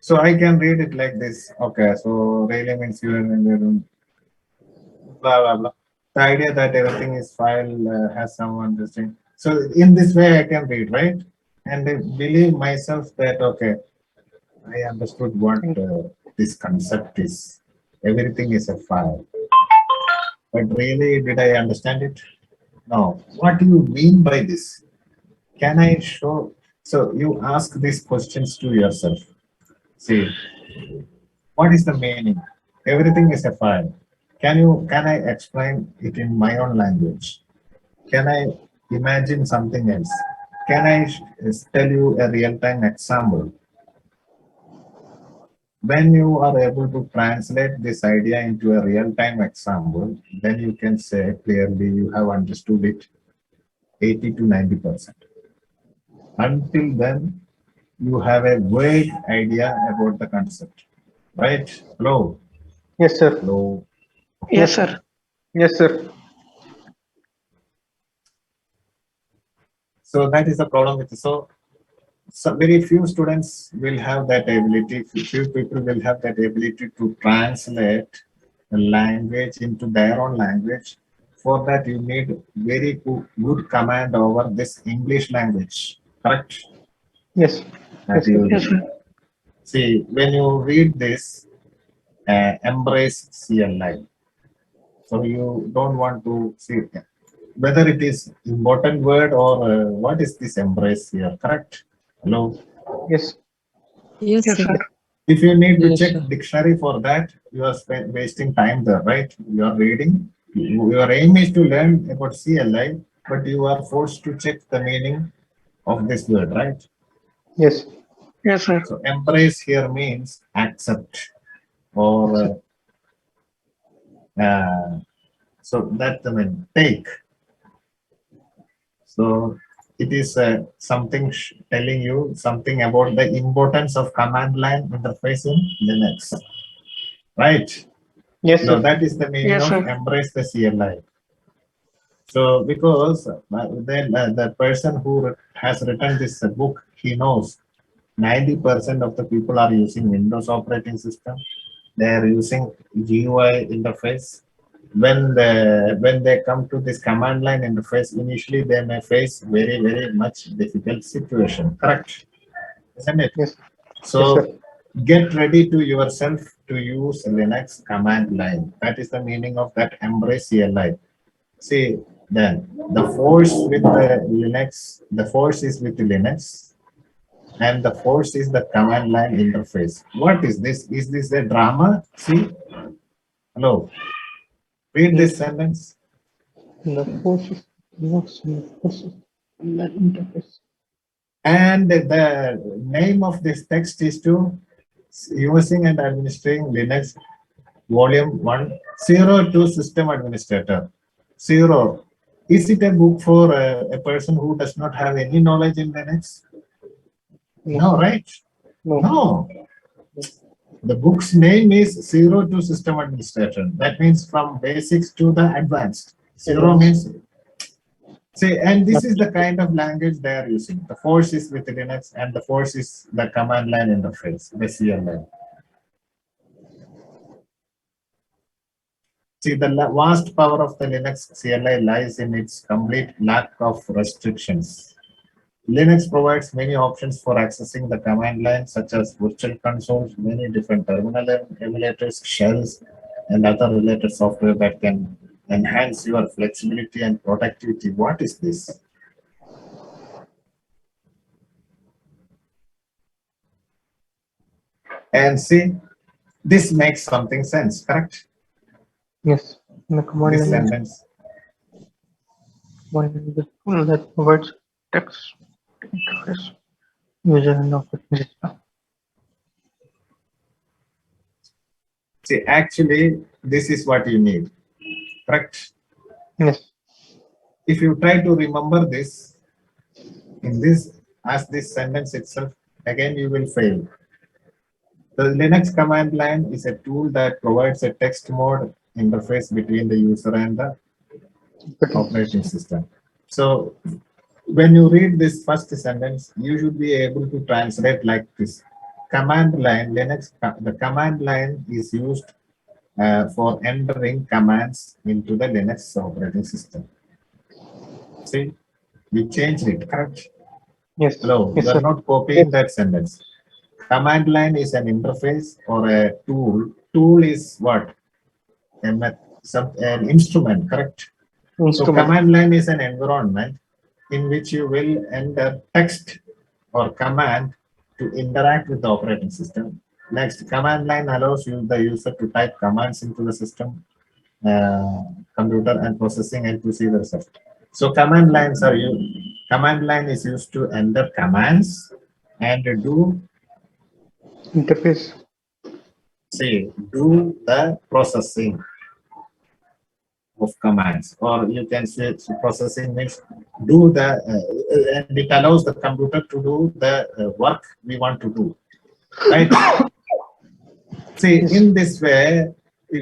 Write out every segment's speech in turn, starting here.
So I can read it like this. Okay, so really means you and blah blah blah. The idea that everything is file has some understanding. So in this way I can read, right? And I believe myself that okay, I understood what this concept is. Everything is a file. But really, did I understand it? No. What do you mean by this? Can I show? So you ask these questions to yourself. See, what is the meaning? Everything is a file. Can I explain it in my own language? Can I imagine something else? Can I tell you a real-time example? When you are able to translate this idea into a real-time example, then you can say clearly you have understood it 80 to 90%. Until then, you have a vague idea about the concept, right? Hello, Yes, sir. hello. Yes, sir. Yes, sir. So that is the problem with so very few students will have that ability. Few people will have that ability to translate a language into their own language. For that, you need very good command over this English language. Correct? Yes. That Yes, sir. you Yes, sir. see when you read this, embrace CLI. So you don't want to see whether it is important word or what is this embrace here. Correct? Hello. Yes. Yes, Yes, sir. sir. If you need to Yes, check sir. dictionary for that, you are wasting time there, right? You are reading. Your aim is to learn about CLI, but you are forced to check the meaning of this word, right? Yes. Yes, sir. So embrace here means accept or so that I mean take. So it is something telling you something about the importance of command line interface in Linux, right? Yes, No, sir. that is the meaning Yes, of sir. embrace the CLI. So because then the person who has written this book, he knows 90% of the people are using Windows operating system. They are using GUI interface. When they come to this command line interface, initially they may face very much difficult situation. Correct, isn't it? Yes. Yes, So sir. get ready to yourself to use Linux command line. That is the meaning of that embrace CLI. See, then the force with the Linux, the force is with the Linux, and the force is the command line interface. What is this? Is this a drama? See, hello, read Yes. this sentence. The forces works in the forces in that interface. And the name of this text is to using and administering Linux volume 102 system administrator. Zero. Is it a book for a person who does not have any knowledge in Linux? No, No, sir. right? No. No. The book's name is Zero to System Administration. That means from basics to the advanced. Zero means, see, and this is the kind of language they are using. The force is with Linux and the force is the command line interface, the CLI. See, the vast power of the Linux CLI lies in its complete lack of restrictions. Linux provides many options for accessing the command line, such as virtual consoles, many different terminal emulators, shells, and other related software that can enhance your flexibility and productivity. What is this? And see, this makes something sense, correct? Yes. The command This line is sentence. one is the tool that provides text interface user and operating system. See, actually, this is what you need, correct? Yes. If you try to remember this in this as this sentence itself, again you will fail. The Linux command line is a tool that provides a text mode interface between the user and the operating system. So when you read this first sentence, you should be able to translate like this. command line, the command line is used for entering commands into the Linux operating system. See, we changed it, correct? Yes. Hello, Yes, you are sir. not copying that sentence. Command line is an interface or a tool. Tool is what? An instrument, correct? So Instrument. command line is an environment in which you will enter text or command to interact with the operating system. Next, command line allows the user to type commands into the system, computer and processing and to see the result. So command line is used to enter commands and do Interface. do the processing of commands, or you can say processing means do the and it allows the computer to do the work we want to do, right? See, Yes. in this way,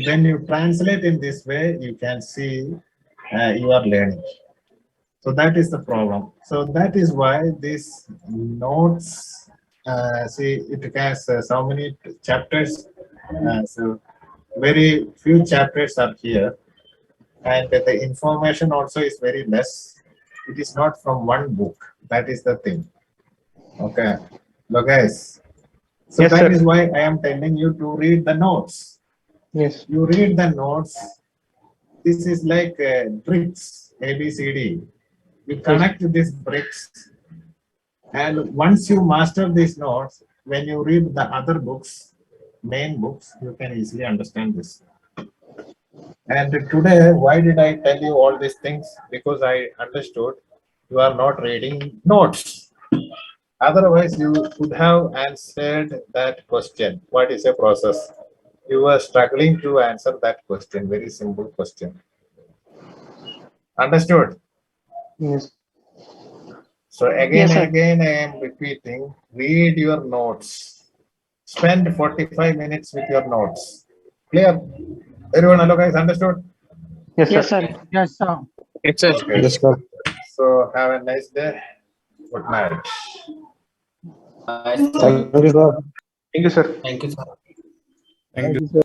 when you translate in this way, you can see you are learning. So that is the problem. So that is why these notes, see, it has so many chapters. So very few chapters are here, and the information also is very less. It is not from one book. That is the thing. Okay. So guys, so Yes, that sir. is why I am telling you to read the notes. Yes. You read the notes. This is like bricks, ABCD. You connect these bricks, and once you master these notes, when you read the other books, main books, you can easily understand this. And today, why did I tell you all these things? Because I understood you are not reading notes. Otherwise, you could have answered that question. What is a process? You were struggling to answer that question. Very simple question. Understood? Yes. So again Yes, and sir. again, I am repeating, read your notes. Spend 45 minutes with your notes. Clear? Everyone, hello guys, understood? Yes, Yes, sir. sir. Yes, sir. Yes, sir. Okay. Yes, sir. So have a nice day. Good night. Thank you, sir. Thank you, sir. Thank you, sir. Thank you, sir.